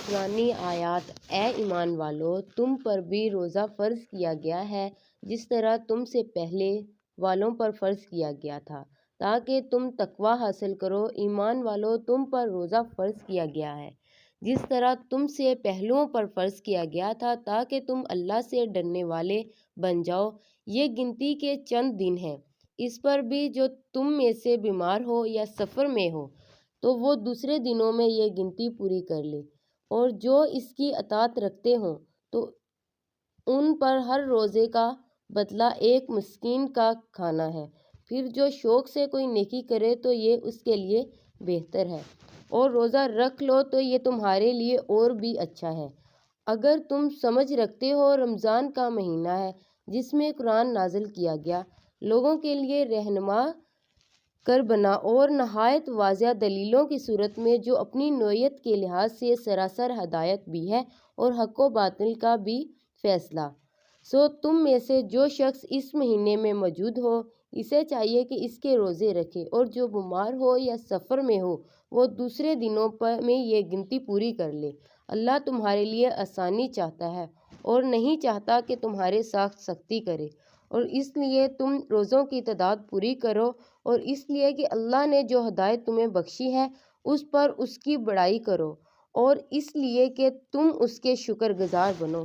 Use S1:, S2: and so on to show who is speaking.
S1: پرانی آیات: اے ایمان والو، تم پر بھی روزہ فرض کیا گیا ہے جس طرح تم سے پہلے والوں پر فرض کیا گیا تھا تاکہ تم تقویٰ حاصل کرو۔ ایمان والو، تم پر روزہ فرض کیا گیا ہے جس طرح تم سے پہلوں پر فرض کیا گیا تھا تاکہ تم اللہ سے ڈرنے والے بن جاؤ۔ یہ گنتی کے چند دن ہیں، اس پر بھی جو تم میں سے بیمار ہو یا سفر میں ہو تو وہ دوسرے دنوں میں یہ گنتی پوری کر لے، اور جو اس کی اطاعت رکھتے ہوں تو ان پر ہر روزے کا بدلہ ایک مسکین کا کھانا ہے۔ پھر جو شوق سے کوئی نیکی کرے تو یہ اس کے لیے بہتر ہے، اور روزہ رکھ لو تو یہ تمہارے لیے اور بھی اچھا ہے اگر تم سمجھ رکھتے ہو۔ رمضان کا مہینہ ہے جس میں قرآن نازل کیا گیا، لوگوں کے لیے رہنما کر بنا اور نہایت واضح دلیلوں کی صورت میں، جو اپنی نوعیت کے لحاظ سے سراسر ہدایت بھی ہے اور حق و باطل کا بھی فیصلہ۔ سو تم میں سے جو شخص اس مہینے میں موجود ہو، اسے چاہیے کہ اس کے روزے رکھے، اور جو بیمار ہو یا سفر میں ہو وہ دوسرے دنوں میں یہ گنتی پوری کر لے۔ اللہ تمہارے لیے آسانی چاہتا ہے اور نہیں چاہتا کہ تمہارے ساتھ سختی کرے، اور اس لیے تم روزوں کی تعداد پوری کرو، اور اس لیے کہ اللہ نے جو ہدایت تمہیں بخشی ہے اس پر اس کی بڑائی کرو، اور اس لیے کہ تم اس کے شکر گزار بنو۔